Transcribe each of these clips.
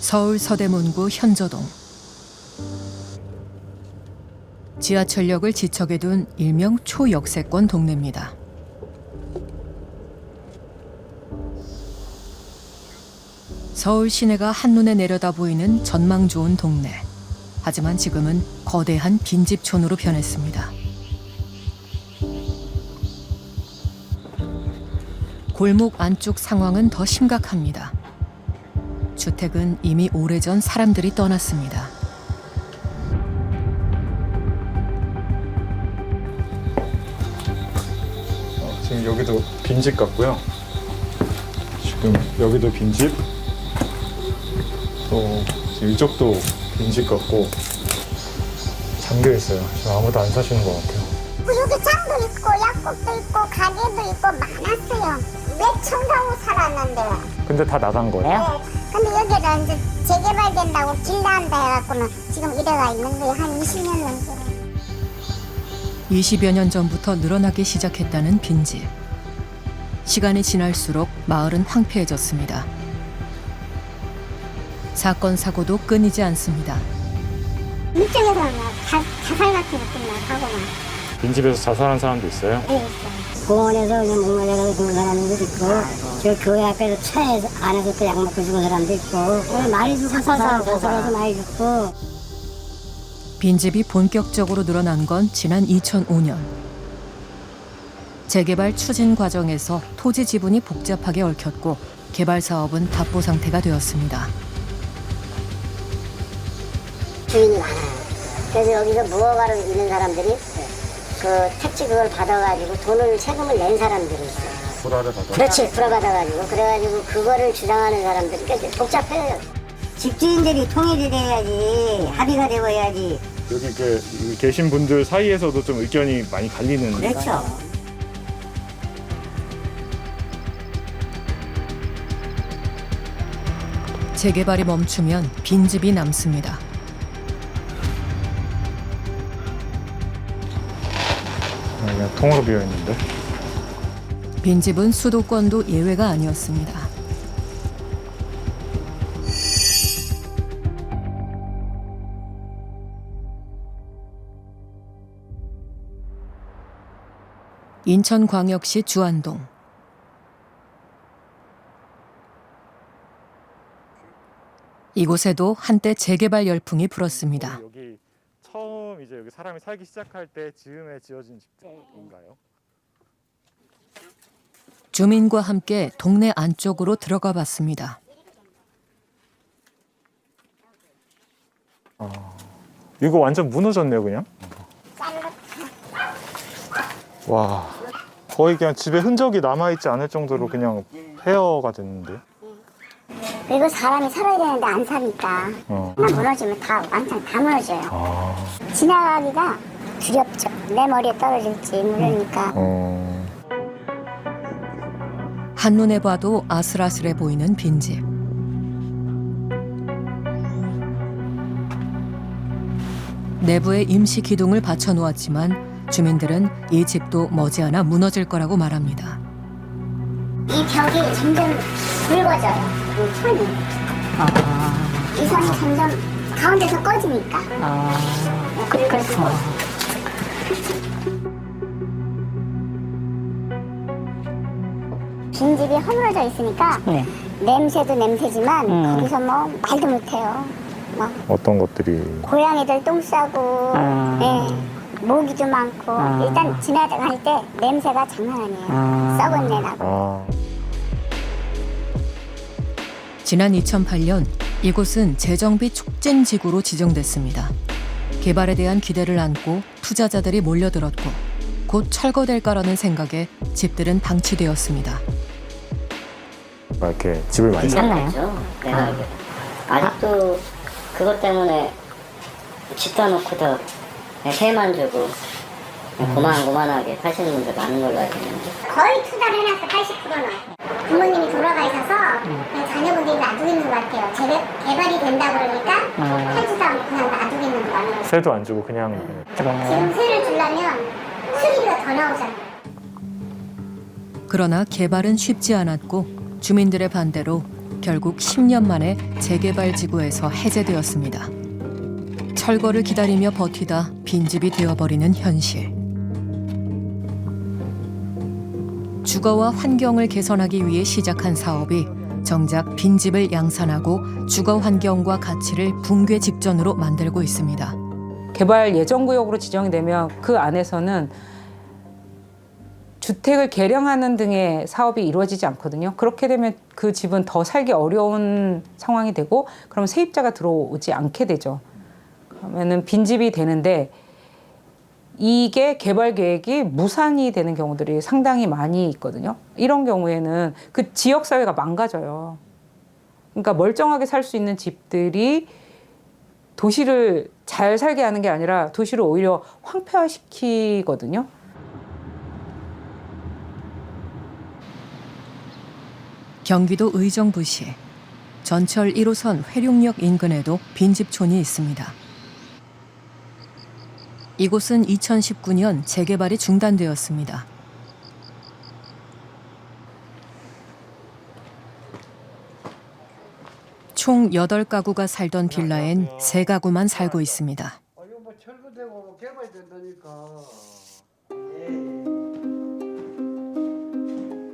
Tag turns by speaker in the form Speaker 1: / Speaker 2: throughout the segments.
Speaker 1: 서울 서대문구 현저동. 지하철역을 지척에 둔 일명 초역세권 동네입니다. 서울 시내가 한눈에 내려다 보이는 전망 좋은 동네. 하지만 지금은 거대한 빈집촌으로 변했습니다. 골목 안쪽 상황은 더 심각합니다. 주택은 이미 오래전 사람들이 떠났습니다.
Speaker 2: 지금 여기도 빈집 같고요. 지금 여기도 빈집, 또 지금 이쪽도 빈집 같고 잠겨 있어요. 지금 아무도 안 사시는 것 같아요.
Speaker 3: 구두창도 있고 약국도 있고 가게도 있고 많았어요. 몇천 가구 살았는데.
Speaker 2: 근데 다 나간 거예요?
Speaker 3: 네. 근데 여기는 이제 재개발된다고 길다한다 해갖고는 지금 이래가 있는 거예요. 한 20년 넘게.
Speaker 1: 20여 년 전부터 늘어나기 시작했다는 빈집. 시간이 지날수록 마을은 황폐해졌습니다. 사건 사고도 끊이지 않습니다.
Speaker 3: 이쪽에서는 자살 같은 거 끝나 하거나.
Speaker 2: 빈집에서 자살한 사람도 있어요?
Speaker 3: 네, 있어요.
Speaker 4: 공원에서 목말라서 죽은 사람도 있고, 저 교회 앞에서 차 안에서 또 약 먹고 죽은 사람도 있고, 많이 죽고 자살해서 많이 죽고.
Speaker 1: 빈집이 본격적으로 늘어난 건 지난 2005년. 재개발 추진 과정에서 토지 지분이 복잡하게 얽혔고 개발 사업은 답보 상태가 되었습니다.
Speaker 4: 주인이 많아요. 그래서 여기서 무허가로 있는 사람들이 그 택지 그걸 받아가지고 돈을 세금을 낸 사람들이 있어요.
Speaker 2: 불화를 받아.
Speaker 4: 그렇지, 불화받아가지고. 그래가지고 그거를 주장하는 사람들이 꽤 복잡해요. 집주인들이 통일이 돼야지, 합의가 되어야지.
Speaker 2: 여기 계신 분들 사이에서도 좀 의견이 많이 갈리는.
Speaker 4: 그렇죠.
Speaker 1: 재개발이 멈추면 빈집이 남습니다.
Speaker 2: 그냥 통으로 비어 있는데.
Speaker 1: 빈집은 수도권도 예외가 아니었습니다. 인천광역시 주안동. 이곳에도 한때 재개발 열풍이 불었습니다.
Speaker 2: 여기 처음 이제 여기 사람이 살기 시작할 때 즈음에 지어진 집인가요?
Speaker 1: 주민과 함께 동네 안쪽으로 들어가 봤습니다.
Speaker 2: 이거 완전 무너졌네요, 그냥. 와, 거의 그냥 집에 흔적이 남아있지 않을 정도로 그냥 폐허가 됐는데.
Speaker 3: 그리고 사람이 살아야 되는데 안 사니까 하나 무너지면 다 완전 다 무너져요. 지나가기가 두렵죠. 내 머리에 떨어질지 모르니까.
Speaker 1: 한눈에 봐도 아슬아슬해 보이는 빈집. 내부에 임시 기둥을 받쳐 놓았지만 주민들은 이 집도 머지않아 무너질 거라고 말합니다.
Speaker 3: 이 벽이 점점 굵어져요. 이 선이. 이 선이 점점 가운데서 꺼지니까. 그래서 빈집이 허물어져 있으니까 냄새도 냄새지만 거기서 뭐 말도 못해요. 뭐
Speaker 2: 어떤 것들이?
Speaker 3: 고양이들 똥 싸고, 모기도 많고 일단 지나갈 때 냄새가 장난 아니에요. 썩은 내 나고.
Speaker 1: 지난 2008년 이곳은 재정비 촉진지구로 지정됐습니다. 개발에 대한 기대를 안고 투자자들이 몰려들었고 곧 철거될 거라는 생각에 집들은 방치되었습니다.
Speaker 2: 이렇게 집을 많이 사.
Speaker 4: 괜찮나요? 내가 아직도 그것 때문에 집도 놓고 더 세만 주고 고만고만하게 사시는 분들 많은 걸로 알고 있는데.
Speaker 3: 거의 투자를 해놨어. 80%는. 부모님이 돌아가 있어서 그냥 자녀분들이 놔두고 있는 것 같아요. 개발이 된다 그러니까 팔지도 않고 그냥 놔두고 있는 거 같아요.
Speaker 2: 세도 안 주고 그냥.
Speaker 3: 지금 세를 주려면 수리비가 더 나오잖아요.
Speaker 1: 그러나 개발은 쉽지 않았고 주민들의 반대로 결국 10년 만에 재개발 지구에서 해제되었습니다. 철거를 기다리며 버티다 빈집이 되어버리는 현실. 주거와 환경을 개선하기 위해 시작한 사업이 정작 빈집을 양산하고 주거 환경과 가치를 붕괴 직전으로 만들고 있습니다.
Speaker 5: 개발 예정구역으로 지정이 되면 그 안에서는 주택을 개량하는 등의 사업이 이루어지지 않거든요. 그렇게 되면 그 집은 더 살기 어려운 상황이 되고 그러면 세입자가 들어오지 않게 되죠. 그러면은 빈집이 되는데 이게 개발 계획이 무산이 되는 경우들이 상당히 많이 있거든요. 이런 경우에는 그 지역 사회가 망가져요. 그러니까 멀쩡하게 살 수 있는 집들이 도시를 잘 살게 하는 게 아니라 도시를 오히려 황폐화시키거든요.
Speaker 1: 경기도 의정부시 전철 1호선 회룡역 인근에도 빈집촌이 있습니다. 이곳은 2019년 재개발이 중단되었습니다. 총 8가구가 살던 빌라엔 3가구만 살고 있습니다.
Speaker 6: 이거 뭐 철거되고 개발된다니까.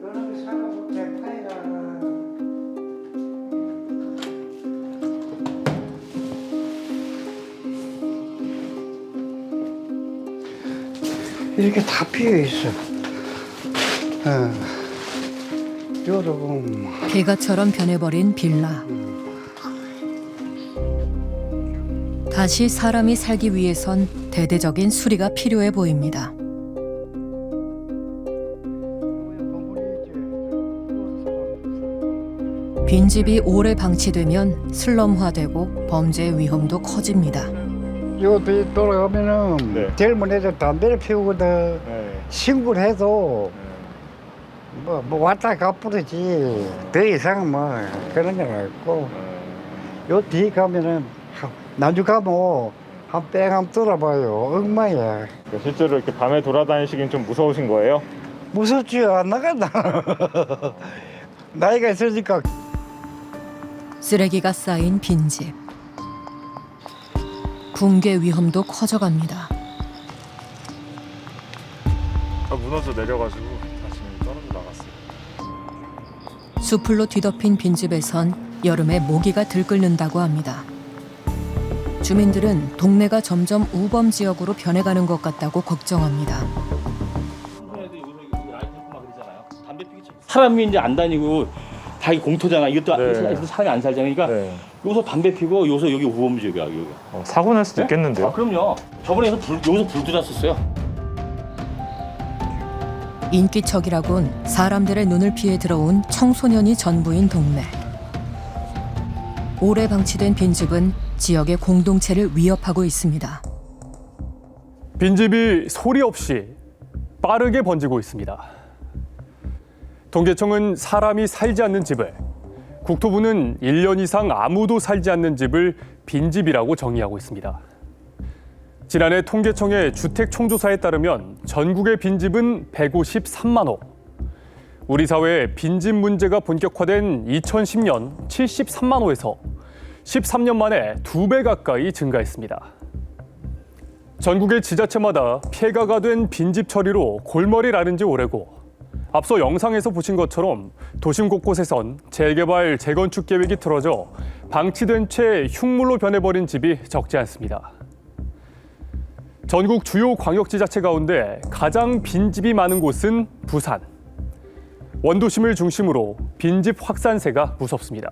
Speaker 6: 그런 사람은 대파이가. 이렇게 다 피어 있어. 여러분.
Speaker 1: 폐가처럼 변해버린 빌라. 다시 사람이 살기 위해선 대대적인 수리가 필요해 보입니다. 빈집이 오래 방치되면 슬럼화되고 범죄 위험도 커집니다.
Speaker 6: 이것도 돌아가면은
Speaker 2: 네.
Speaker 6: 젊은 애들 담배를 피우거든.
Speaker 2: 네.
Speaker 6: 신고를 해도 뭐 왔다 가부르지. 더 이상 뭐 그런 건 없고. 요 뒤에 가면은 나중 가면 한 뺑 한번 돌아봐요. 엉망이야.
Speaker 2: 실제로 이렇게 밤에 돌아다니시긴 좀 무서우신 거예요?
Speaker 6: 무섭지 안 나간다. 나이가 있으니까.
Speaker 1: 쓰레기가 쌓인 빈집. 붕괴 위험도 커져갑니다.
Speaker 2: 무너져 내려가지고 다시 떨어져 나갔어요.
Speaker 1: 수풀로 뒤덮인 빈집에선 여름에 모기가 들끓는다고 합니다. 주민들은 동네가 점점 우범 지역으로 변해가는 것 같다고 걱정합니다.
Speaker 7: 사람이 이제 안 다니고 다 이 공터잖아. 이것도
Speaker 2: 네.
Speaker 7: 사람이 안 살잖아. 그러니까
Speaker 2: 네.
Speaker 7: 여기서 담배 피고 여기서 여기 우범 지역이야. 여기.
Speaker 2: 사고 날 수도 있겠는데요?
Speaker 7: 아, 그럼요. 저번에 여기서 불 들었었어요.
Speaker 1: 인기척이라곤 사람들의 눈을 피해 들어온 청소년이 전부인 동네. 오래 방치된 빈집은 지역의 공동체를 위협하고 있습니다.
Speaker 8: 빈집이 소리 없이 빠르게 번지고 있습니다. 통계청은 사람이 살지 않는 집을, 국토부는 1년 이상 아무도 살지 않는 집을 빈집이라고 정의하고 있습니다. 지난해 통계청의 주택 총조사에 따르면 전국의 빈집은 153만 호. 우리 사회의 빈집 문제가 본격화된 2010년 73만 호에서 13년 만에 2배 가까이 증가했습니다. 전국의 지자체마다 폐가가 된 빈집 처리로 골머리 나른 지 오래고, 앞서 영상에서 보신 것처럼 도심 곳곳에선 재개발, 재건축 계획이 틀어져 방치된 채 흉물로 변해버린 집이 적지 않습니다. 전국 주요 광역지자체 가운데 가장 빈집이 많은 곳은 부산. 원도심을 중심으로 빈집 확산세가 무섭습니다.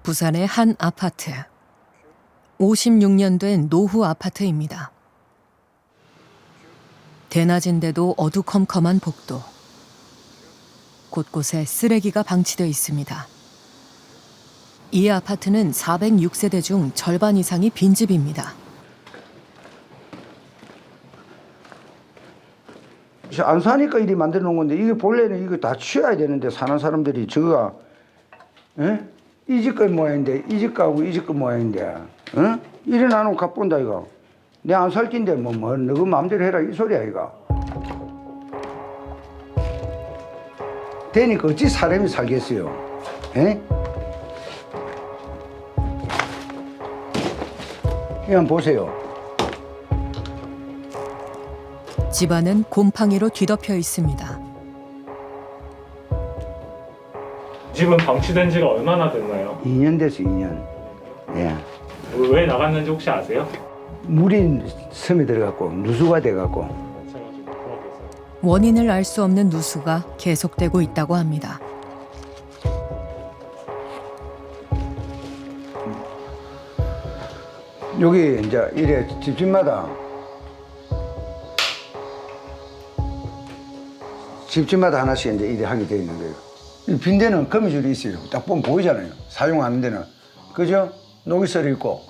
Speaker 1: 부산의 한 아파트. 56년 된 노후 아파트입니다. 대낮인데도 어두컴컴한 복도. 곳곳에 쓰레기가 방치되어 있습니다. 이 아파트는 406세대 중 절반 이상이 빈집입니다.
Speaker 6: 안 사니까 이리 만들어 놓은 건데 이게 본래는 이거 다 치워야 되는데 사는 사람들이 저거가 이 집값 모양인데 이 집값하고 이 집값 모양인데 이래 나누고 갚본다 이거. 내 안 살 낀데 뭐 너그 마음대로 해라 이 소리야 이거. 되니까 어찌 사람이 살겠어요? 에? 그냥 보세요.
Speaker 1: 집안은 곰팡이로 뒤덮여 있습니다.
Speaker 2: 집은 방치된 지가 얼마나 됐나요?
Speaker 6: 2년 됐어, 2년. 예.
Speaker 2: 왜 나갔는지 혹시 아세요?
Speaker 6: 물이 섬에 들어갔고 누수가 돼갖고
Speaker 1: 원인을 알 수 없는 누수가 계속되고 있다고 합니다.
Speaker 6: 여기 이제 이래 집집마다 하나씩 이제 이래 하게 돼 있는 거예요. 이 빈대는 거미줄이 있어요. 딱 보면 보이잖아요. 사용하는 데는 그죠? 녹이설이 있고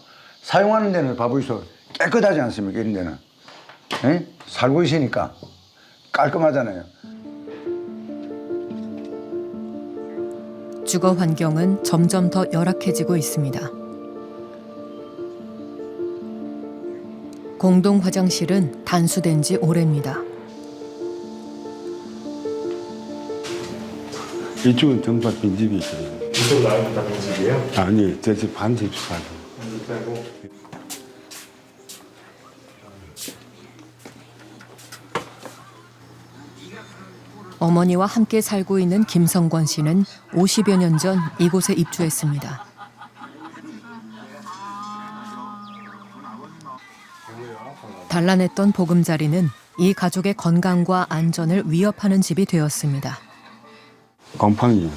Speaker 6: 사용하는 데는 봐보이소 깨끗하지 않습니까? 이런 데는 에? 살고 있으니까 깔끔하잖아요.
Speaker 1: 주거 환경은 점점 더 열악해지고 있습니다. 공동 화장실은 단수된 지 오래입니다.
Speaker 9: 이쪽은 정말 빈집이 있어요.
Speaker 2: 이쪽 라인은 다 빈집이에요?
Speaker 9: 아니, 저 집 반집 사는.
Speaker 1: 어머니와 함께 살고 있는 김성권 씨는 50여 년 전 이곳에 입주했습니다. 단란했던 보금자리는 이 가족의 건강과 안전을 위협하는 집이 되었습니다.
Speaker 9: 곰팡이가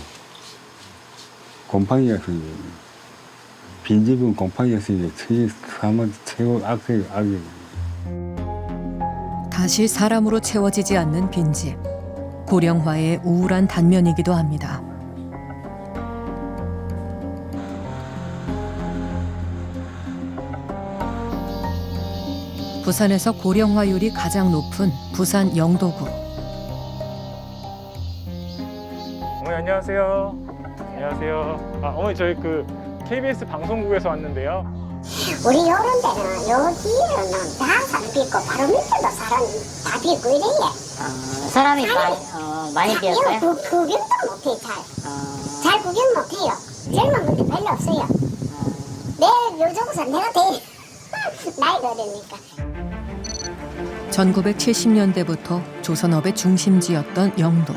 Speaker 9: 빈집은 곰팡이가 사면 최고 악이.
Speaker 1: 다시 사람으로 채워지지 않는 빈집. 고령화의 우울한 단면이기도 합니다. 부산에서 고령화율이 가장 높은 부산 영도구.
Speaker 2: 어머니 안녕하세요. 안녕하세요. 어머니 저희 KBS 방송국에서 왔는데요.
Speaker 3: 우리 요런 데는 여기는 다 사람 빚고 바로 밑에도 사람 다 빚고 이래요.
Speaker 4: 사람이 많이 비었어요?
Speaker 3: 이거 구경도 못해 잘 구경 못해요. 젊은 분들 별로 없어요. 내 요정사 내가 제일 나이가 어리니까.
Speaker 1: 1970년대부터 조선업의 중심지였던 영도.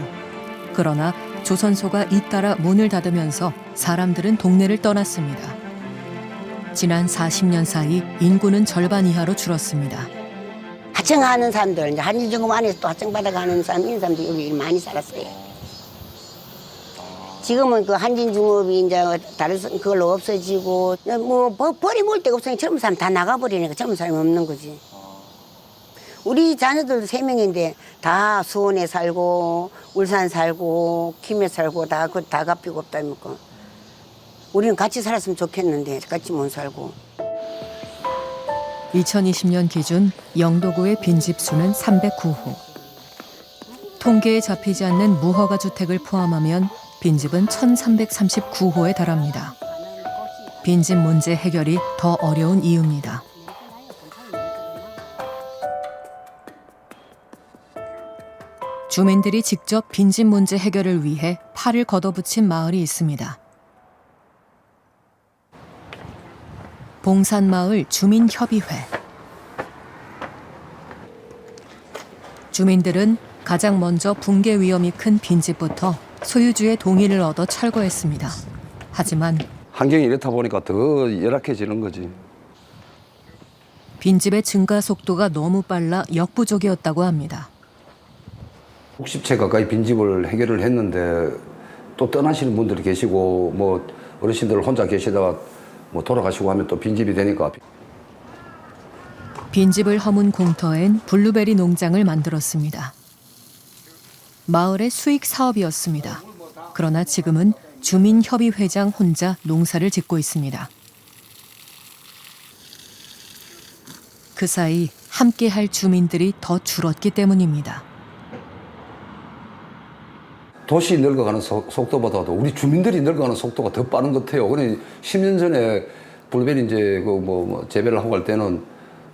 Speaker 1: 그러나 조선소가 잇따라 문을 닫으면서 사람들은 동네를 떠났습니다. 지난 40년 사이 인구는 절반 이하로 줄었습니다.
Speaker 10: 하청하는 사람들, 이제 한일중급 안에서 또 하청받아가는 사람, 이런 사람들이 여기 많이 살았어요. 지금은 그 한진중업이 이제 다른 그걸로 없어지고, 뭐 버림올 데가 없으니까 젊은 사람 다 나가버리니까 젊은 사람이 없는 거지. 우리 자녀들도 3명인데 다 수원에 살고, 울산 살고, 김해 살고, 다 갚이고 없다니까. 우리는 같이 살았으면 좋겠는데 같이 못 살고.
Speaker 1: 2020년 기준 영도구의 빈집 수는 309호. 통계에 잡히지 않는 무허가 주택을 포함하면 빈집은 1339호에 달합니다. 빈집 문제 해결이 더 어려운 이유입니다. 주민들이 직접 빈집 문제 해결을 위해 팔을 걷어붙인 마을이 있습니다. 봉산마을 주민협의회. 주민들은 가장 먼저 붕괴 위험이 큰 빈집부터 소유주의 동의를 얻어 철거했습니다. 하지만
Speaker 11: 환경이 이렇다 보니까 더 열악해지는 거지.
Speaker 1: 빈집의 증가 속도가 너무 빨라 역부족이었다고 합니다.
Speaker 11: 60채 가까이 빈집을 해결을 했는데 또 떠나시는 분들이 계시고 뭐 어르신들 혼자 계시다가 뭐 돌아가시고 하면 또 빈집이 되니까.
Speaker 1: 빈집을 허문 공터엔 블루베리 농장을 만들었습니다. 마을의 수익 사업이었습니다. 그러나 지금은 주민협의회장 혼자 농사를 짓고 있습니다. 그 사이 함께할 주민들이 더 줄었기 때문입니다.
Speaker 11: 도시 늙어가는 속도보다도 우리 주민들이 늙어가는 속도가 더 빠른 것 같아요. 그래 10년 전에 블루베리 이제 재배를 하고 할 때는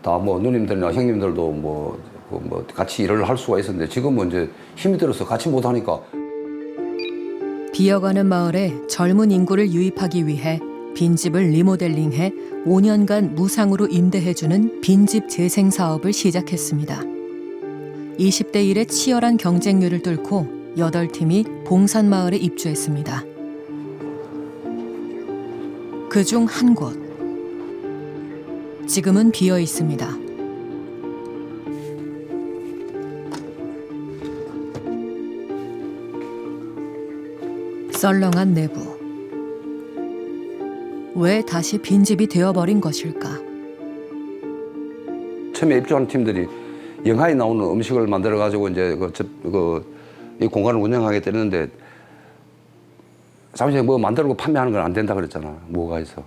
Speaker 11: 다 뭐 누님들이나 형님들도 뭐 같이 일을 할 수가 있었는데 지금은 이제 힘이 들어서 같이 못 하니까.
Speaker 1: 비어가는 마을에 젊은 인구를 유입하기 위해 빈집을 리모델링해 5년간 무상으로 임대해주는 빈집 재생 사업을 시작했습니다. 20대 1의 치열한 경쟁률을 뚫고 8팀이 봉산마을에 입주했습니다. 그중 한 곳. 지금은 비어 있습니다. 썰렁한 내부. 왜 다시 빈집이 되어버린 것일까?
Speaker 11: 처음에 입주하는 팀들이 영화에 나오는 음식을 만들어 가지고 이제 이 공간을 운영하게 되는데 잠시 뭐 만들고 판매하는 건 안 된다 그랬잖아. 뭐가 있어.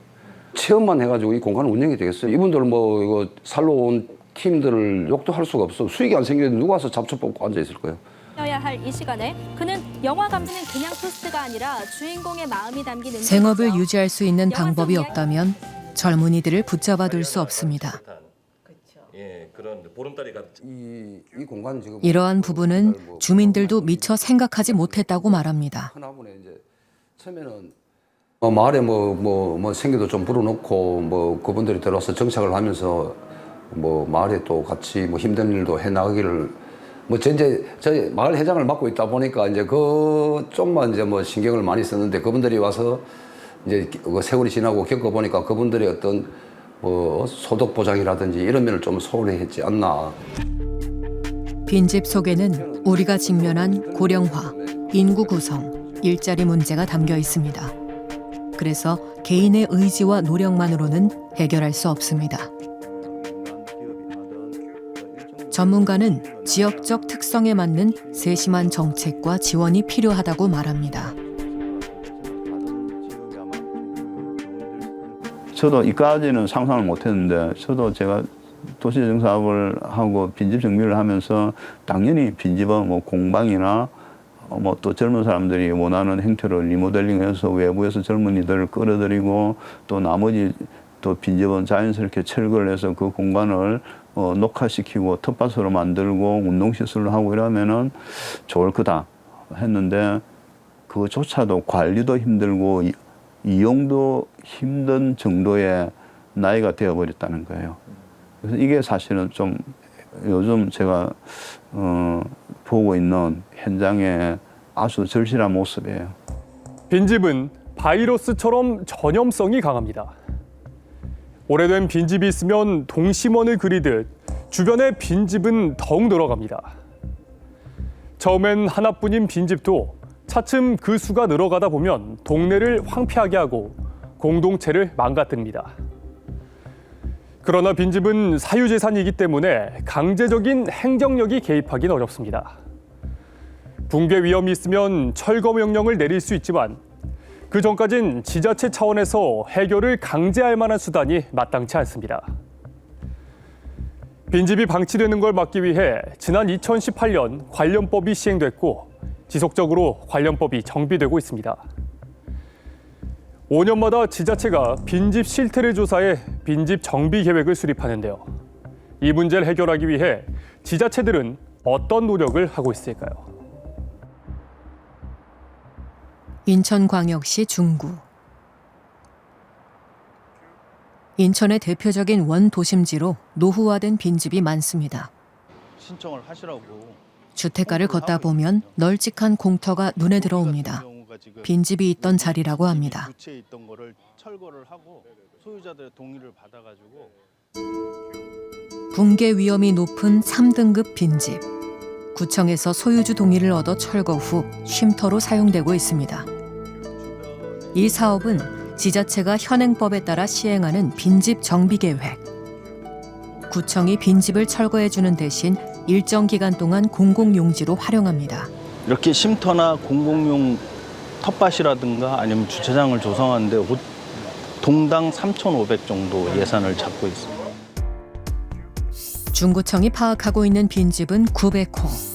Speaker 11: 체험만 해가지고 이 공간을 운영이 되겠어요. 이분들 뭐 이거 살러 온 팀들을 욕도 할 수가 없어. 수익이 안 생기는데 누가 와서 잡초 뽑고 앉아 있을 거예요.
Speaker 12: 여야 할 이 시간에 그는 영화 감독은 그냥 토스트가 아니라 주인공의 마음이 담긴 음식이죠.
Speaker 1: 생업을 유지할 수 있는 방법이 없다면 젊은이들을 붙잡아둘 수 없습니다.
Speaker 11: 이 공간 지금
Speaker 1: 이러한 부분은 주민들도 미처 생각하지 못했다고 말합니다.
Speaker 11: 하나분에 이제 처음에는 마을에 뭐 생기도 좀 불어넣고 뭐 그분들이 들어와서 정착을 하면서 뭐 마을에 또 같이 뭐 힘든 일도 해 나가기를 뭐 이제 저희 마을 회장을 맡고 있다 보니까 이제 그 쪽만 이제 뭐 신경을 많이 썼는데 그분들이 와서 이제 그 세월이 지나고 겪어 보니까 그분들의 어떤 뭐 소득 보장이라든지 이런 면을 좀 소홀히 않나.
Speaker 1: 빈집 속에는 우리가 직면한 고령화, 인구 구성, 일자리 문제가 담겨 있습니다. 그래서 개인의 의지와 노력만으로는 해결할 수 없습니다. 전문가는 지역적 특성에 맞는 세심한 정책과 지원이 필요하다고 말합니다.
Speaker 13: 저도 이까지는 상상을 못했는데 저도 제가 도시재생 사업을 하고 빈집 정비를 하면서 당연히 빈집은 뭐 공방이나 뭐 또 젊은 사람들이 원하는 형태로 리모델링해서 외부에서 젊은이들을 끌어들이고 또 나머지 또 빈집은 자연스럽게 철거를 해서 그 공간을 녹화시키고 텃밭으로 만들고 운동시설을 하고 이러면은 좋을 거다 했는데 그조차도 관리도 힘들고 이용도 힘든 정도의 나이가 되어버렸다는 거예요. 그래서 이게 사실은 좀 요즘 제가 보고 있는 현장의 아주 절실한 모습이에요.
Speaker 8: 빈집은 바이러스처럼 전염성이 강합니다. 오래된 빈집이 있으면 동심원을 그리듯 주변의 빈집은 더욱 늘어갑니다. 처음엔 하나뿐인 빈집도 차츰 그 수가 늘어가다 보면 동네를 황폐하게 하고 공동체를 망가뜨립니다. 그러나 빈집은 사유재산이기 때문에 강제적인 행정력이 개입하기는 어렵습니다. 붕괴 위험이 있으면 철거 명령을 내릴 수 있지만 그 전까진 지자체 차원에서 해결을 강제할 만한 수단이 마땅치 않습니다. 빈집이 방치되는 걸 막기 위해 지난 2018년 관련법이 시행됐고 지속적으로 관련법이 정비되고 있습니다. 5년마다 지자체가 빈집 실태를 조사해 빈집 정비 계획을 수립하는데요. 이 문제를 해결하기 위해 지자체들은 어떤 노력을 하고 있을까요?
Speaker 1: 인천광역시 중구. 인천의 대표적인 원도심지로 노후화된 빈집이 많습니다.
Speaker 7: 신청을 하시라고.
Speaker 1: 주택가를 걷다 보면 널찍한 공터가 눈에 들어옵니다. 빈집이 있던 자리라고 합니다.
Speaker 7: 부채에 있던 거를 철거를 하고 소유자들의 동의를 받아가지고
Speaker 1: 붕괴 위험이 높은 3등급 빈집. 구청에서 소유주 동의를 얻어 철거 후 쉼터로 사용되고 있습니다. 이 사업은 지자체가 현행법에 따라 시행하는 빈집 정비 계획. 구청이 빈집을 철거해주는 대신 일정 기간 동안 공공용지로 활용합니다.
Speaker 7: 이렇게 쉼터나 공공용 텃밭이라든가 아니면 주차장을 조성하는데 동당 3,500 정도 예산을 잡고 있습니다.
Speaker 1: 중구청이 파악하고 있는 빈집은 900호.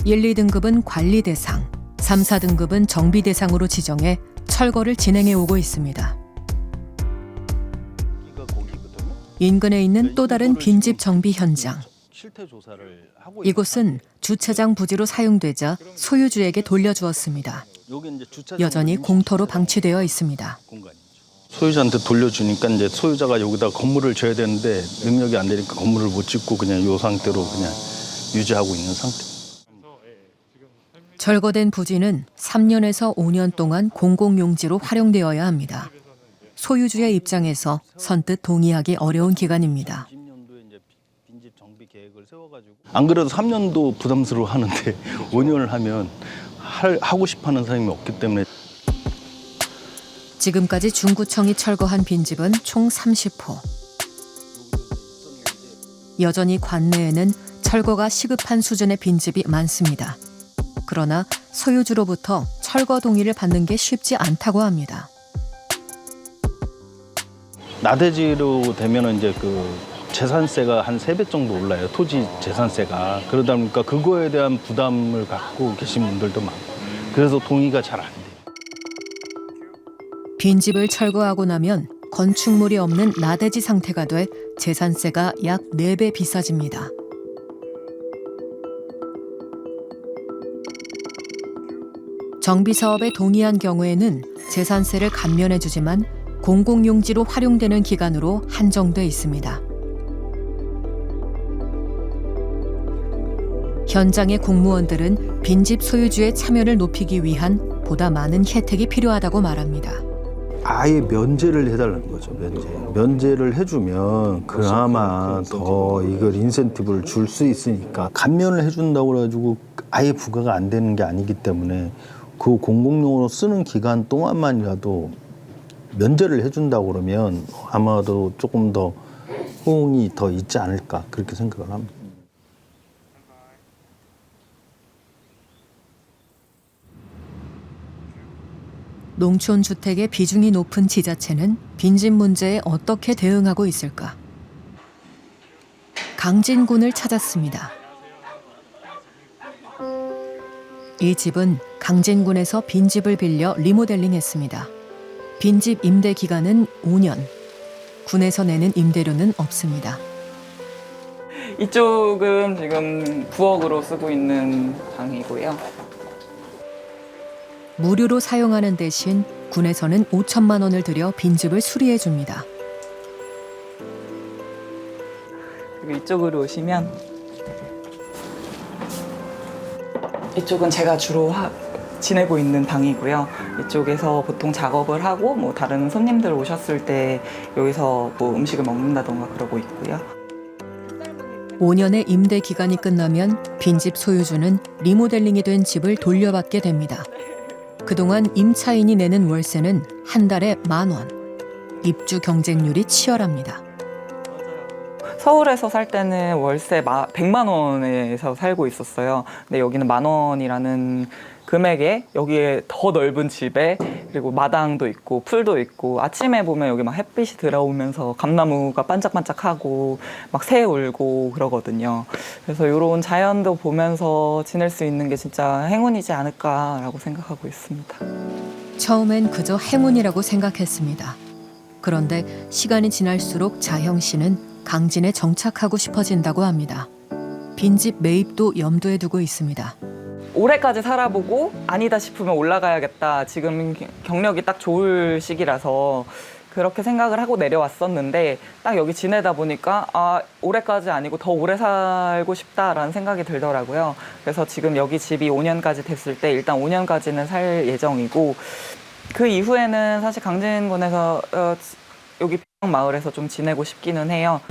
Speaker 1: 1, 2등급은 관리 대상, 3, 4등급은 정비 대상으로 지정해 철거를 진행해 오고 있습니다. 인근에 있는 또 다른 빈집 정비 현장. 이곳은 주차장 부지로 사용되자 소유주에게 돌려주었습니다.
Speaker 7: 여기 이제 주차
Speaker 1: 여전히 공터로 방치되어 있습니다.
Speaker 7: 소유자한테 돌려주니까 이제 소유자가 여기다 건물을 져야 되는데 능력이 안 되니까 건물을 못 짓고 그냥 이 상태로 그냥 유지하고 있는 상태.
Speaker 1: 철거된 부지는 3년에서 5년 동안 공공용지로 활용되어야 합니다. 소유주의 입장에서 선뜻 동의하기 어려운 기간입니다.
Speaker 7: 안 그래도 3년도 부담스러워 하는데 5년을 하면 하고 싶어하는 사람이 없기 때문에.
Speaker 1: 지금까지 중구청이 철거한 빈집은 총 30호. 여전히 관내에는 철거가 시급한 수준의 빈집이 많습니다. 그러나 소유주로부터 철거 동의를 받는 게 쉽지 않다고 합니다.
Speaker 7: 나대지로 되면 이제 그 재산세가 한 3배 정도 올라요. 토지 재산세가. 그러다 보니까 그거에 대한 부담을 갖고 계신 분들도 많고. 그래서 동의가 잘 안 돼요.
Speaker 1: 빈집을 철거하고 나면 건축물이 없는 나대지 상태가 돼 재산세가 약 4배 비싸집니다. 정비사업에 동의한 경우에는 재산세를 감면해주지만 공공용지로 활용되는 기간으로 한정돼 있습니다. 현장의 공무원들은 빈집 소유주의 참여를 높이기 위한 보다 많은 혜택이 필요하다고 말합니다.
Speaker 14: 아예 면제를 해달라는 거죠. 면제를 해주면 그나마 더 이걸 인센티브를 줄 수 있으니까 감면을 해준다고 해가지고 아예 부과가 안 되는 게 아니기 때문에 그 공공용으로 쓰는 기간 동안만이라도 면제를 해준다고 그러면 아마도 조금 더 호응이 더 있지 않을까 그렇게 생각을 합니다.
Speaker 1: 농촌 주택의 비중이 높은 지자체는 빈집 문제에 어떻게 대응하고 있을까? 강진군을 찾았습니다. 이 집은 강진군에서 빈집을 빌려 리모델링했습니다. 빈집 임대 기간은 5년. 군에서 내는 임대료는 없습니다.
Speaker 15: 이쪽은 지금 부엌으로 쓰고 있는 방이고요.
Speaker 1: 무료로 사용하는 대신 군에서는 5천만 원을 들여 빈집을 수리해 줍니다.
Speaker 15: 그리고 이쪽으로 오시면 이쪽은 제가 주로 지내고 있는 방이고요. 이쪽에서 보통 작업을 하고 뭐 다른 손님들 오셨을 때 여기서 뭐 음식을 먹는다던가 그러고 있고요.
Speaker 1: 5년의 임대 기간이 끝나면 빈집 소유주는 리모델링이 된 집을 돌려받게 됩니다. 그동안 임차인이 내는 월세는 한 달에 10,000원. 입주 경쟁률이 치열합니다.
Speaker 15: 서울에서 살 때는 월세 100만 원에서 살고 있었어요. 근데 여기는 10,000원이라는 금액에 여기에 더 넓은 집에 그리고 마당도 있고 풀도 있고 아침에 보면 여기 막 햇빛이 들어오면서 감나무가 반짝반짝하고 막 새 울고 그러거든요. 그래서 이런 자연도 보면서 지낼 수 있는 게 진짜 행운이지 않을까라고 생각하고 있습니다.
Speaker 1: 처음엔 그저 행운이라고 생각했습니다. 그런데 시간이 지날수록 자형 씨는 강진에 정착하고 싶어진다고 합니다. 빈집 매입도 염두에 두고 있습니다.
Speaker 15: 올해까지 살아보고 아니다 싶으면 올라가야겠다. 지금 경력이 딱 좋을 시기라서 그렇게 생각을 하고 내려왔었는데 딱 여기 지내다 보니까 올해까지 아니고 더 오래 살고 싶다라는 생각이 들더라고요. 그래서 지금 여기 집이 5년까지 됐을 때 일단 5년까지는 살 예정이고 그 이후에는 사실 강진군에서 여기 마을에서 좀 지내고 싶기는 해요.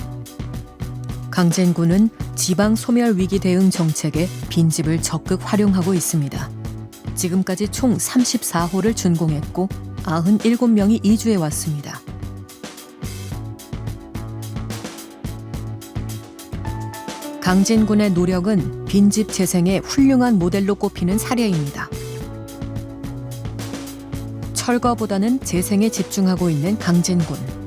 Speaker 1: 강진군은 지방 소멸 위기 대응 정책에 빈집을 적극 활용하고 있습니다. 지금까지 총 34호를 준공했고 97명이 이주해 왔습니다. 강진군의 노력은 빈집 재생의 훌륭한 모델로 꼽히는 사례입니다. 철거보다는 재생에 집중하고 있는 강진군.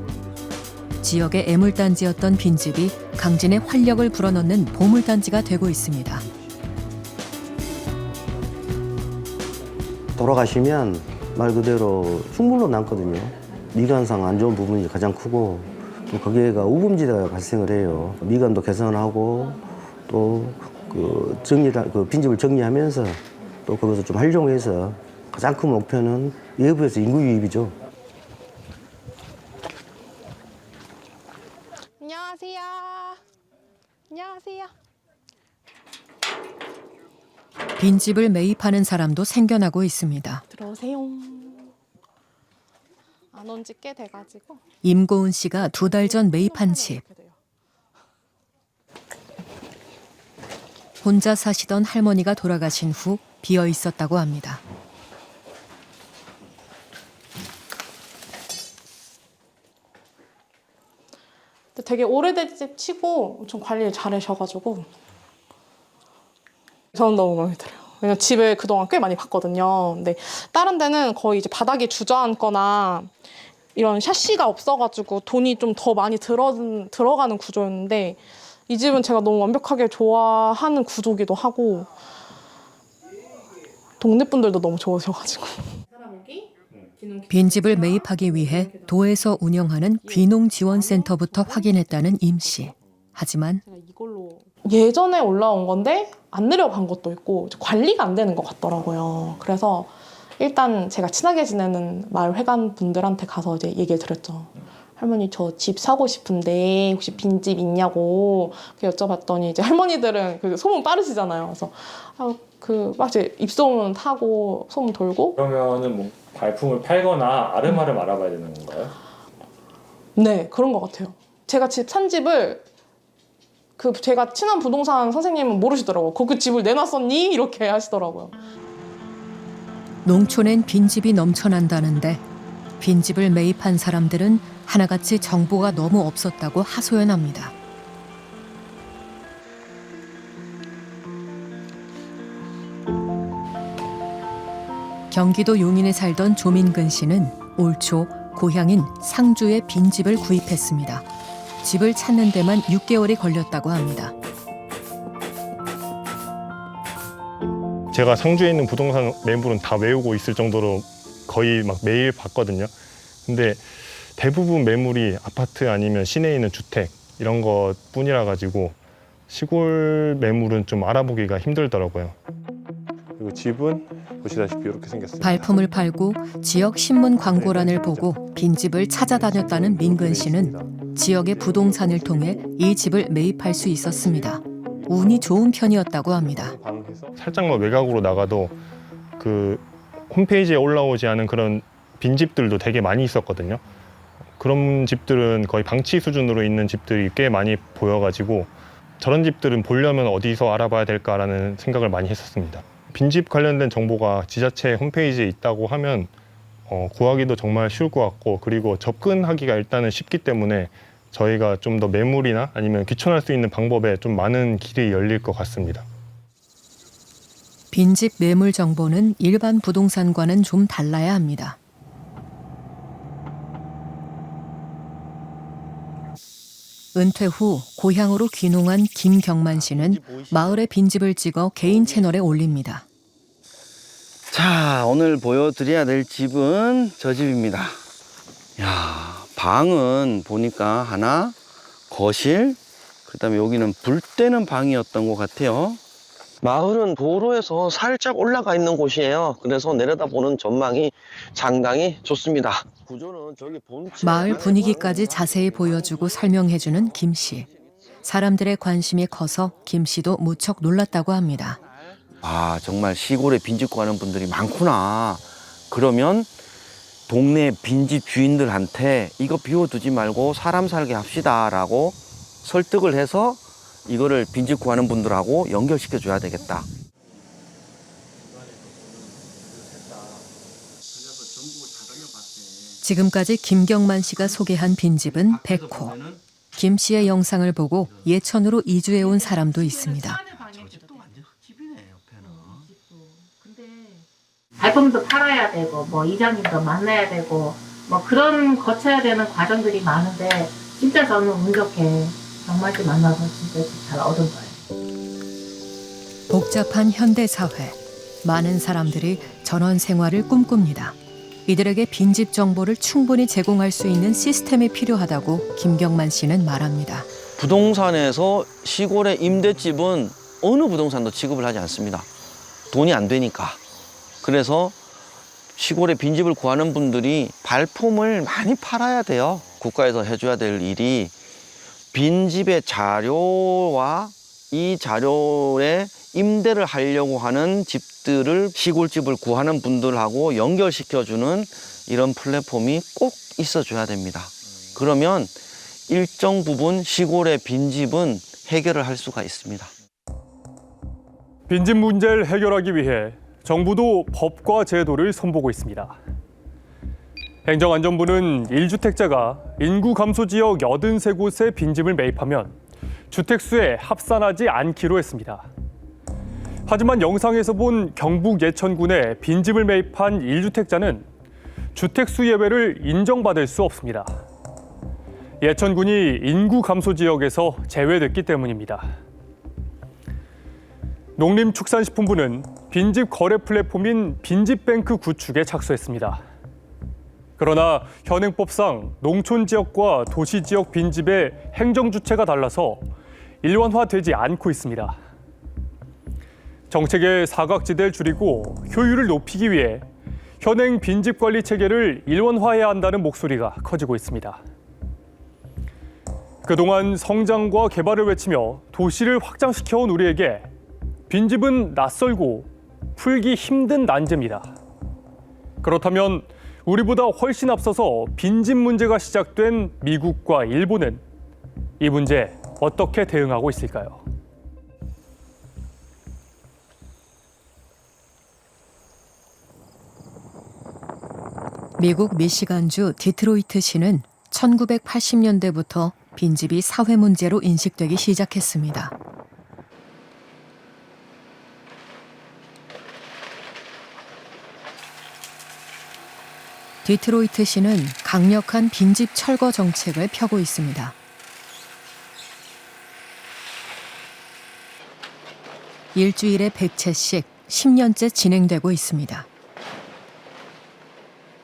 Speaker 1: 지역의 애물단지였던 빈집이 강진의 활력을 불어넣는 보물단지가 되고 있습니다.
Speaker 16: 돌아가시면 말 그대로 흉물로 남거든요. 미관상 안 좋은 부분이 가장 크고 또 거기에가 우금지대가 발생을 해요. 미관도 개선하고 또 그 빈집을 정리하면서 또 거기서 좀 활용해서 가장 큰 목표는 외부에서 인구 유입이죠.
Speaker 17: 안녕하세요. 안녕하세요.
Speaker 1: 빈집을 매입하는 사람도 생겨나고 있습니다.
Speaker 17: 들어오세요. 안 온 지 꽤 돼가지고.
Speaker 1: 임고은 씨가 2달 전 매입한 집. 혼자 사시던 할머니가 돌아가신 후 비어 있었다고 합니다.
Speaker 17: 되게 오래된 집 치고 엄청 관리를 잘하셔가지고 저는 너무 마음에 들어요. 왜냐면 집을 그동안 꽤 많이 봤거든요. 근데 다른 데는 거의 이제 바닥에 주저앉거나 이런 샤시가 없어가지고 돈이 좀 더 많이 들어가는 구조였는데 이 집은 제가 너무 완벽하게 좋아하는 구조기도 하고 동네 분들도 너무 좋으셔가지고.
Speaker 1: 빈집을 매입하기 위해 도에서 운영하는 귀농지원센터부터 확인했다는 임 씨. 하지만
Speaker 17: 예전에 올라온 건데 안 내려간 것도 있고 관리가 안 되는 것 같더라고요. 그래서 일단 제가 친하게 지내는 마을 회관 분들한테 가서 이제 얘기를 드렸죠. 할머니 저 집 사고 싶은데 혹시 빈집 있냐고 여쭤봤더니 이제 할머니들은 그 소문 빠르시잖아요. 그래서 막 이제 입소문 타고 소문 돌고.
Speaker 2: 그러면은 뭐 발품을 팔거나 아름아름 알아봐야 되는 건가요?
Speaker 17: 네, 그런 것 같아요. 제가 집 산 집을 제가 친한 부동산 선생님은 모르시더라고요. 거기 집을 내놨었니? 이렇게 하시더라고요.
Speaker 1: 농촌엔 빈집이 넘쳐난다는데 빈집을 매입한 사람들은 하나같이 정보가 너무 없었다고 하소연합니다. 경기도 용인에 살던 조민근 씨는 올 초 고향인 상주에 빈집을 구입했습니다. 집을 찾는 데만 6개월이 걸렸다고 합니다.
Speaker 18: 제가 상주에 있는 부동산 매물은 다 외우고 있을 정도로 거의 막 매일 봤거든요. 근데 대부분 매물이 아파트 아니면 시내에 있는 주택 이런 것뿐이라 가지고 시골 매물은 좀 알아보기가 힘들더라고요. 그리고 집은 보시다시피 이렇게 생겼습니다.
Speaker 1: 발품을 팔고 지역 신문 광고란을 보고 빈집을 찾아다녔다는 민근 씨는 지역의 부동산을 통해 이 집을 매입할 수 있었습니다. 운이 좋은 편이었다고 합니다.
Speaker 18: 살짝만 외곽으로 나가도 그 홈페이지에 올라오지 않은 그런 빈집들도 되게 많이 있었거든요. 그런 집들은 거의 방치 수준으로 있는 집들이 꽤 많이 보여가지고 저런 집들은 보려면 어디서 알아봐야 될까라는 생각을 많이 했었습니다. 빈집 관련된 정보가 지자체 홈페이지에 있다고 하면 구하기도 정말 쉬울 것 같고, 그리고 접근하기가 일단은 쉽기 때문에 저희가 좀 더 매물이나 아니면 귀촌할 수 있는 방법에 좀 많은 길이 열릴 것 같습니다.
Speaker 1: 빈집 매물 정보는 일반 부동산과는 좀 달라야 합니다. 은퇴 후 고향으로 귀농한 김경만 씨는 마을의 빈집을 찍어 개인 채널에 올립니다.
Speaker 19: 자, 오늘 보여드려야 될 집은 저 집입니다. 야, 방은 보니까 하나, 거실, 그다음에 여기는 불 때는 방이었던 것 같아요.
Speaker 20: 마을은 도로에서 살짝 올라가 있는 곳이에요. 그래서 내려다보는 전망이 상당히 좋습니다. 구조는 저기
Speaker 1: 마을 분위기까지 자세히 보여주고 설명해주는 김 씨. 사람들의 관심이 커서 김 씨도 무척 놀랐다고 합니다.
Speaker 19: 아, 정말 시골에 빈집 구하는 분들이 많구나. 그러면 동네 빈집 주인들한테 이거 비워두지 말고 사람 살게 합시다라고 설득을 해서 이거를 빈집 구하는 분들하고 연결시켜 줘야 되겠다.
Speaker 1: 지금까지 김경만 씨가 소개한 빈집은 100호. 김 씨의 영상을 보고 예천으로 이주해온 사람도 있습니다.
Speaker 21: 발품도 팔아야 되고 뭐 이장님도 만나야 되고 뭐 그런 거쳐야 되는 과정들이 많은데 진짜 저는 운 좋게 정말 집 만나서 진짜 집 잘 얻은 거예요.
Speaker 1: 복잡한 현대 사회, 많은 사람들이 전원 생활을 꿈꿉니다. 이들에게 빈집 정보를 충분히 제공할 수 있는 시스템이 필요하다고 김경만 씨는 말합니다.
Speaker 19: 부동산에서 시골의 임대집은 어느 부동산도 취급을 하지 않습니다. 돈이 안 되니까. 그래서 시골에 빈집을 구하는 분들이 발품을 많이 팔아야 돼요. 국가에서 해줘야 될 일이 빈집의 자료와 이 자료에 임대를 하려고 하는 집들을 시골집을 구하는 분들하고 연결시켜주는 이런 플랫폼이 꼭 있어줘야 됩니다. 그러면 일정 부분 시골의 빈집은 해결을 할 수가 있습니다.
Speaker 8: 빈집 문제를 해결하기 위해 정부도 법과 제도를 손보고 있습니다. 행정안전부는 1주택자가 인구 감소 지역 83곳에 빈집을 매입하면 주택수에 합산하지 않기로 했습니다. 하지만 영상에서 본 경북 예천군에 빈집을 매입한 1주택자는 주택수 예외를 인정받을 수 없습니다. 예천군이 인구 감소 지역에서 제외됐기 때문입니다. 농림축산식품부는 빈집 거래 플랫폼인 빈집뱅크 구축에 착수했습니다. 그러나 현행법상 농촌 지역과 도시 지역 빈집의 행정 주체가 달라서 일원화되지 않고 있습니다. 정책의 사각지대를 줄이고 효율을 높이기 위해 현행 빈집 관리 체계를 일원화해야 한다는 목소리가 커지고 있습니다. 그동안 성장과 개발을 외치며 도시를 확장시켜온 우리에게 빈집은 낯설고 풀기 힘든 난제입니다. 그렇다면 우리보다 훨씬 앞서서 빈집 문제가 시작된 미국과 일본은 이 문제 어떻게 대응하고 있을까요?
Speaker 1: 미국 미시간주 디트로이트시는 1980년대부터 빈집이 사회 문제로 인식되기 시작했습니다. 디트로이트시는 강력한 빈집 철거 정책을 펴고 있습니다. 일주일에 100채씩 10년째 진행되고 있습니다.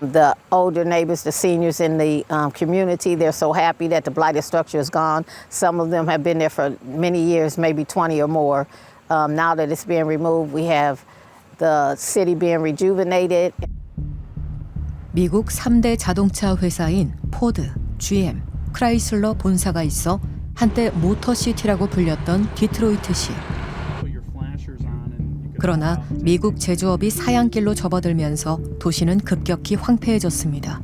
Speaker 5: The older neighbors, the seniors in the community, they're so happy that the blighted structure is gone. Some of them have been there for many years, maybe 20 or more. Now that it's being removed, we have the city being rejuvenated.
Speaker 1: 미국 3대 자동차 회사인 포드, GM, 크라이슬러 본사가 있어 한때 모터시티라고 불렸던 디트로이트시. 그러나 미국 제조업이 사양길로 접어들면서 도시는 급격히 황폐해졌습니다.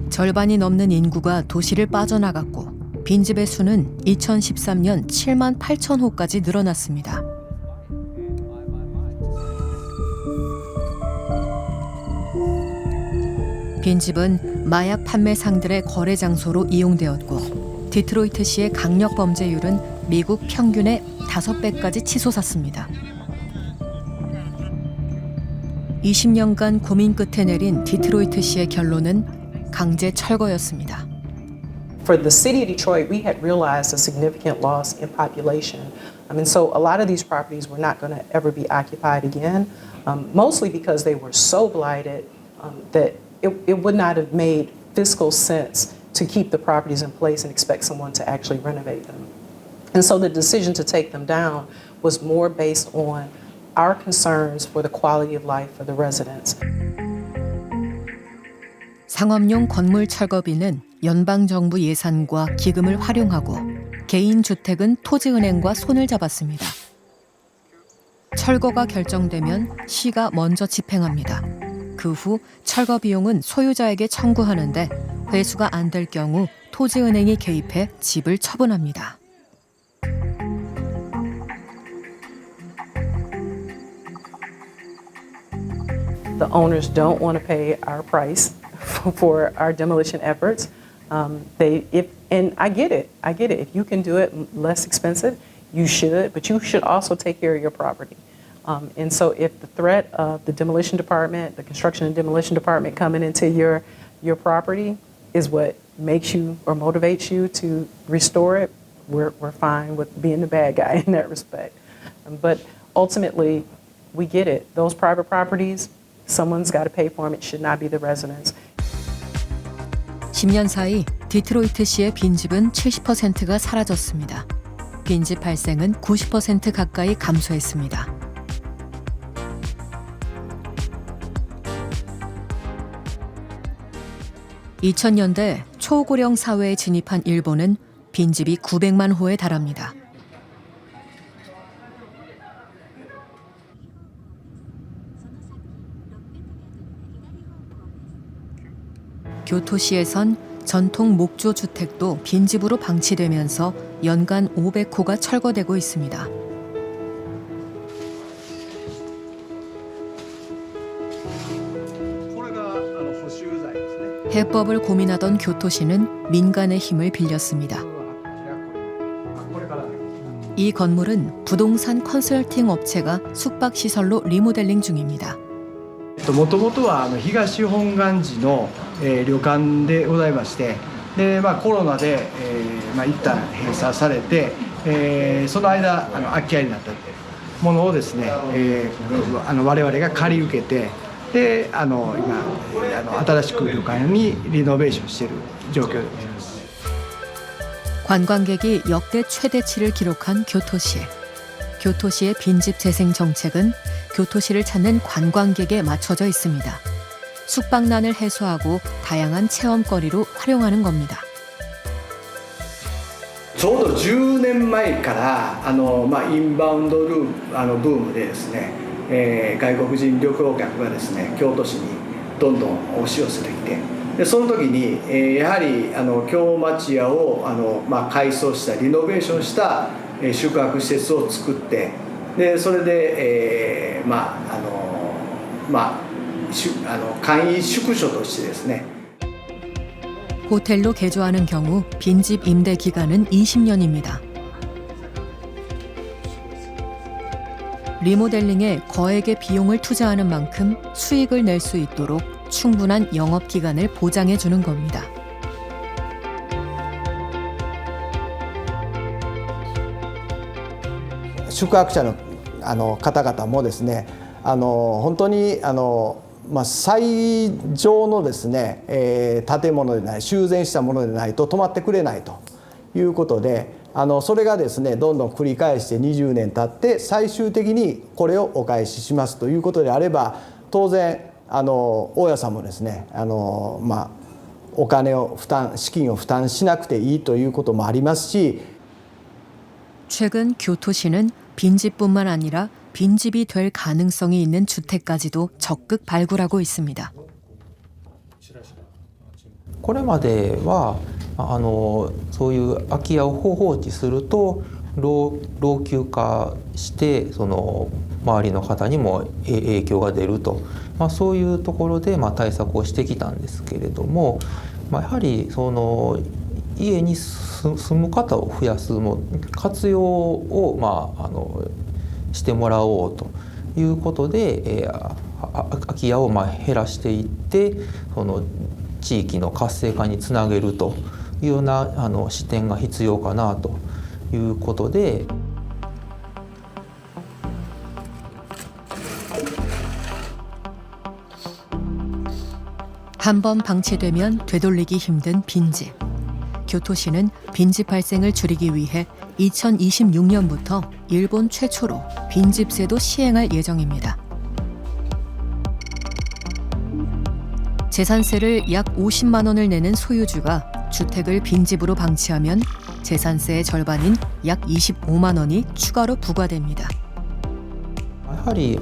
Speaker 1: 절반이 넘는 인구가 도시를 빠져나갔고 빈집의 수는 2013년 7만 8천 호까지 늘어났습니다. 빈집은 마약 판매상들의 거래 장소로 이용되었고 디트로이트시의 강력 범죄율은 미국 평균의 5배까지 치솟았습니다. 20년간 고민 끝에 내린 디트로이트시의 결론은 강제 철거였습니다.
Speaker 22: For the city of Detroit, we had realized a significant loss in population. And so a lot of these properties were not going to ever be occupied again, mostly because they were so blighted that it would not have made fiscal sense to keep the properties in place and expect someone to actually renovate them. And so the decision to take them down was more based on our concerns for the quality of life for the residents.
Speaker 1: 상업용 건물 철거비는 연방정부 예산과 기금을 활용하고 개인 주택은 토지은행과 손을 잡았습니다. 철거가 결정되면 시가 먼저 집행합니다. 그 후 철거 비용은 소유자에게 청구하는데 회수가 안 될 경우 토지은행이 개입해 집을 처분합니다.
Speaker 22: The owners don't want to pay our price for our demolition efforts. And I get it. If you can do it less expensive, you should, but you should also take care of your property. And so if the threat of the demolition department, the construction and demolition department coming into your property is what makes you or motivates you to restore it, we're fine with being the bad guy in that respect. But ultimately, we get it. Those private properties, someone's got to pay for them. It should not be the residents.
Speaker 1: 10년 사이 디트로이트시의 빈집은 70%가 사라졌습니다. 빈집 발생은 90% 가까이 감소했습니다. 2000년대 초고령 사회에 진입한 일본은 빈집이 900만 호에 달합니다. 교토시에선 전통 목조 주택도 빈집으로 방치되면서 연간 500호가 철거되고 있습니다. 해법을 고민하던 교토시는 민간의 힘을 빌렸습니다. 이 건물은 부동산 컨설팅 업체가 숙박시설로 리모델링 중입니다.
Speaker 6: もともとは東本願寺の、旅館でございまして、でコロナで、一旦閉鎖されて、その間空き家になったものをですね、我々が借り受けて、で今新しく旅館にリノベーションしている状況でございます。
Speaker 1: 관광객이 역대 최대치를 기록한 교토시. 교토시의 빈집 재생 정책은 교토시를 찾는 관광객에 맞춰져 있습니다. 숙박난을 해소하고 다양한 체험거리로 활용하는 겁니다.
Speaker 6: ちょうど10年前からインバウンドブームでですね、外国人旅行客がですね京都市にどんどん押し寄せてきて、でその時に、やはり京町屋を改装したリノベーションした宿泊施設を作って、でそれで、簡易宿所としてですね
Speaker 1: 호텔로 개조하는 경우 빈집 임대 기간은 20년입니다. 리모델링에 거액의 비용을 투자하는 만큼 수익을 낼 수 있도록 충분한 영업 기간을 보장해 주는 겁니다.
Speaker 9: 숙박자の方々もですね、本当に最上のですね、建物でない、修繕したものでないと泊まってくれないということで、それがですねどんどん繰り返して20年経って最終的にこれをお返ししますということであれば、当然大家さんもですねお金を資金を負担しなくていいということもありますし、
Speaker 1: 최근 교토시는 빈집뿐만 아니라 빈집이 될 가능성이 있는 주택까지도 적극 발굴하고 있습니다.
Speaker 23: これまではそういう空き家を放置すると老朽化してその周りの方にも影響が出ると、そういうところで対策をしてきたんですけれども、やはりその家に住む方を増やす活用をしてもらおうということで、空き家を減らしていってその地域の活性化につなげるというような視点が必要かなということで。
Speaker 1: 한번 방치되면 되돌리기 힘든 빈집. 교토시는 빈집 발생을 줄이기 위해 2026년부터 일본 최초로 빈집세도 시행할 예정입니다. 재산세를 약 50만 원을 내는 소유주가 주택을 빈집으로 방치하면 재산세의 절반인 약 25만 원이 추가로 부과됩니다.
Speaker 23: やはり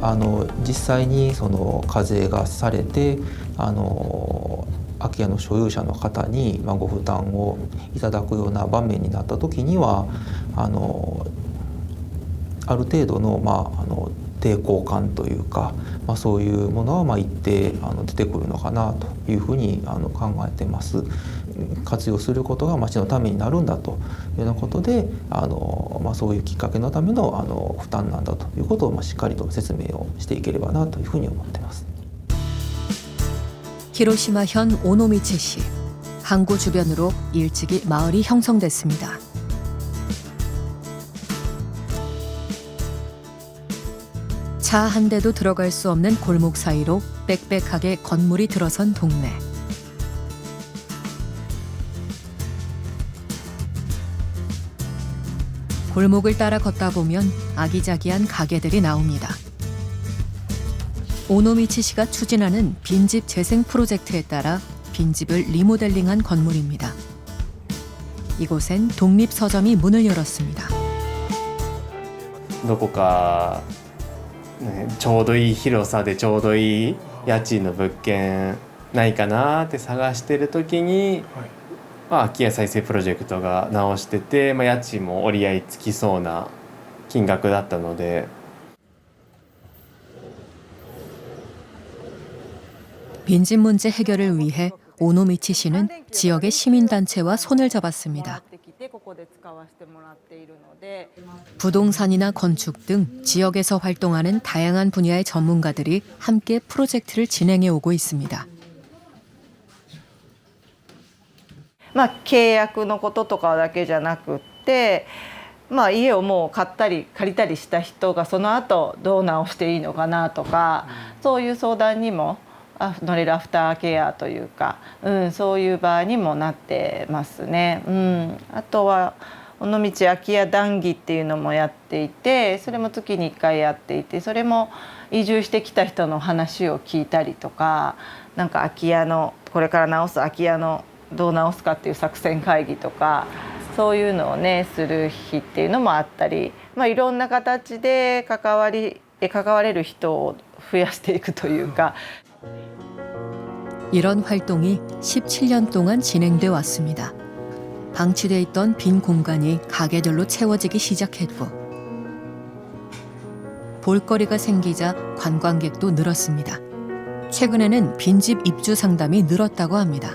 Speaker 23: 実際にその課税がされて空き家の所有者の方にご負担をいただくような場面になった時にはある程度の抵抗感というか、そういうものは一定出てくるのかなというふうに考えてます。活用することが町のためになるんだというようなことでそういうきっかけのための負担なんだということをしっかりと説明をしていければなというふうに思ってます。
Speaker 1: 히로시마현 오노미치시. 항구 주변으로 일찍이 마을이 형성됐습니다. 차 한 대도 들어갈 수 없는 골목 사이로 빽빽하게 건물이 들어선 동네. 골목을 따라 걷다 보면 아기자기한 가게들이 나옵니다. 오노미치시가 추진하는 빈집 재생 프로젝트에 따라 빈집을 리모델링한 건물입니다. 이곳엔 독립서점이 문을 열었습니다.
Speaker 3: どこか、ね、ちょうどいい広さでちょうどいい家賃の物件ないかなって探してる時に、空き家再生プロジェクトが直してて、家賃も折り合いつきそうな金額だったので。
Speaker 1: 빈집 문제 해결을 위해 오노미치 씨는 지역의 시민단체와 손을 잡았습니다. 부동산이나 건축 등 지역에서 활동하는 다양한 분야의 전문가들이 함께 프로젝트를 진행해 오고 있습니다.
Speaker 4: 契約のこととかだけじゃなくって、家をもう買ったり借りたりした人がその後どう直していいのかなとか、そういう相談にも乗れるアフターケアというか、そういう場にもなってますね。あとは尾道空き家談義っていうのもやっていて、それも月に1回やっていて、それも移住してきた人の話を聞いたりとか、なんか空き家のこれから直す空き家のどう直すかっていう作戦会議とか、そういうのをねする日っていうのもあったり、いろんな形で関われる人を増やしていくというか。
Speaker 1: 이런 활동이 17년 동안 진행돼 왔습니다. 방치돼 있던 빈 공간이 가게들로 채워지기 시작했고 볼거리가 생기자 관광객도 늘었습니다. 최근에는 빈집 입주 상담이 늘었다고 합니다.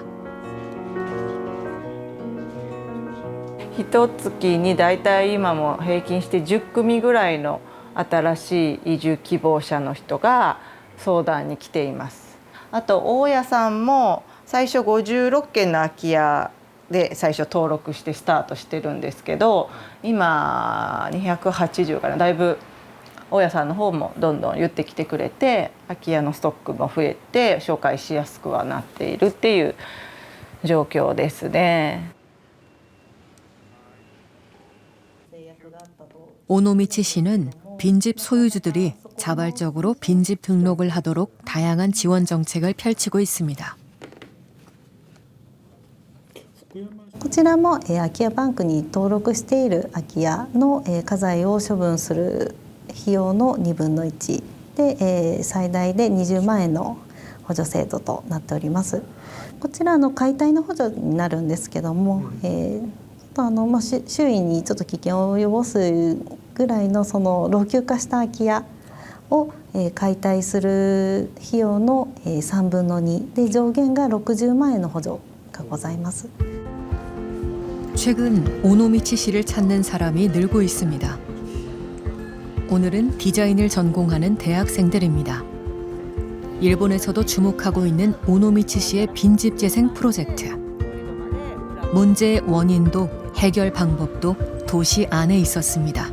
Speaker 4: 1月にだいたい今も平均して10組ぐらいの新しい移住希望者の人が相談に来ています。 あと大家さんも最初56軒の空き家で最初登録してスタートしてるんですけど、今280からだいぶ大家さんの方もどんどん言ってきてくれて、空き家のストックも増えて紹介しやすくはなっているっていう状況ですね。
Speaker 1: 오노미치 씨는 빈집 소유주들이 자발적으로 빈집 등록을 하도록 다양한 지원 정책을 펼치고 있습니다.
Speaker 10: こちらも空き家バンクに登録している空き家の家財を処分する費用の2分の1で最大で20万円の補助制度となっております。こちら解体の補助になるんですけども、周囲にちょっと危険を及ぼすぐらいのその老朽化した空き家を解体する費用の3分の2で上限が60万円の補助がございます。
Speaker 1: 최근 오노미치 씨를 찾는 사람이 늘고 있습니다. 오늘은 디자인을 전공하는 대학생들입니다. 일본에서도 주목하고 있는 오노미치 씨의 빈집 재생 프로젝트. 문제의 원인도 해결 방법도 도시 안에 있었습니다.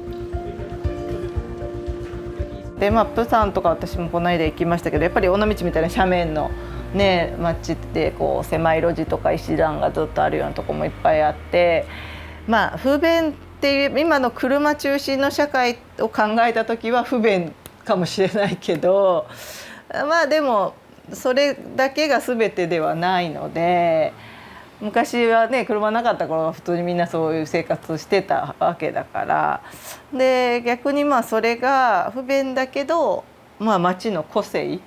Speaker 4: でプサンとか私もこの間行きましたけど、やっぱり尾道みたいな斜面のね街ってこう狭い路地とか石段がずっとあるようなとこもいっぱいあって、不便っていう今の車中心の社会を考えた時は不便かもしれないけど、でもそれだけが全てではないので。 昔はね車なかった頃は普通にみんなそういう生活をしてたわけだから、で逆にそれが不便だけど町の個性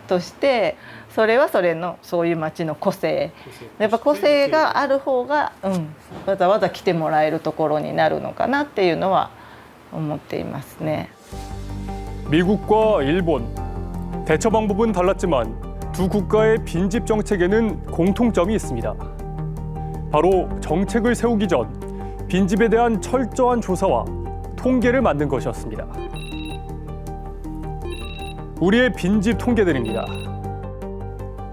Speaker 4: としてそれはそれのそういう町の個性、やっぱ個性がある方が、わざわざ来てもらえるところになるのかなっていうのは思っていますね。
Speaker 8: 미국과 일본, 대처 방법은 달랐지만 두 국가의 빈집 정책에는 공통점이 있습니다. 바로 정책을 세우기 전 빈집에 대한 철저한 조사와 통계를 만든 것이었습니다. 우리의 빈집 통계들입니다.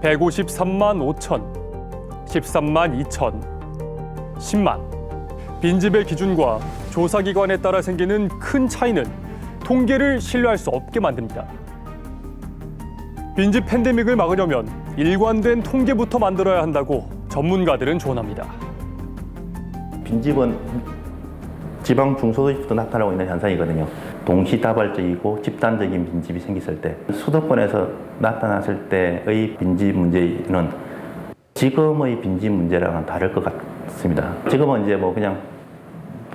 Speaker 8: 153만 5천, 13만 2천, 10만. 빈집의 기준과 조사기관에 따라 생기는 큰 차이는 통계를 신뢰할 수 없게 만듭니다. 빈집 팬데믹을 막으려면 일관된 통계부터 만들어야 한다고 전문가들은 조언합니다.
Speaker 24: 빈집은 지방 중소도시부터 나타나고 있는 현상이거든요. 동시다발적이고 집단적인 빈집이 생겼을 때, 수도권에서 나타났을 때의 빈집 문제는 지금의 빈집 문제랑은 다를 것 같습니다. 지금은 이제 뭐 그냥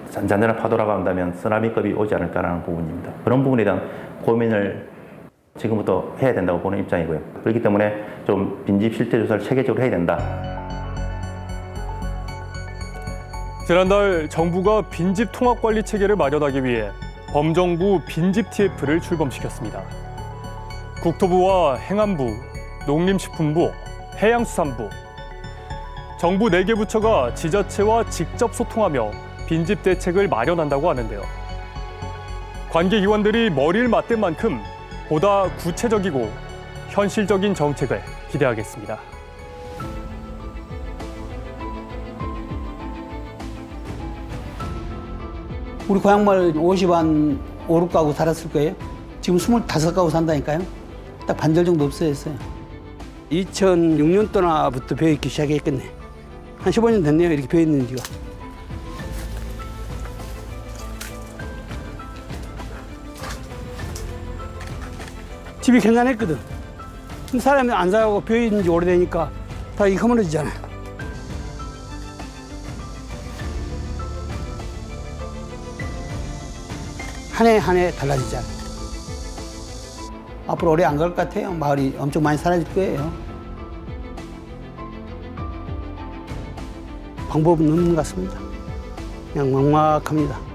Speaker 24: 잔잔한 파도라고 한다면 쓰나미급이 오지 않을까라는 부분입니다. 그런 부분에 대한 고민을 지금부터 해야 된다고 보는 입장이고요. 그렇기 때문에 좀 빈집 실태 조사를 체계적으로 해야 된다.
Speaker 8: 지난달 정부가 빈집 통합관리 체계를 마련하기 위해 범정부 빈집 TF를 출범시켰습니다. 국토부와 행안부, 농림식품부, 해양수산부, 정부 4개 부처가 지자체와 직접 소통하며 빈집 대책을 마련한다고 하는데요. 관계기관들이 머리를 맞댄 만큼 보다 구체적이고 현실적인 정책을 기대하겠습니다.
Speaker 7: 우리 고향마을 50한 5, 6가구 살았을 거예요. 지금 25가구 산다니까요. 딱 반절 정도 없어졌어요. 2006년도나부터 배어있기 시작했겠네. 한 15년 됐네요, 이렇게 배어있는 지가. 집이 괜찮았거든. 근데 사람이 안 사고 배어있는 지 오래되니까 다 이게 허물어지잖아요. 한 해 한 해 달라지잖아요. 앞으로 오래 안 갈 것 같아요. 마을이 엄청 많이 사라질 거예요. 방법은 없는 것 같습니다. 그냥 막막합니다.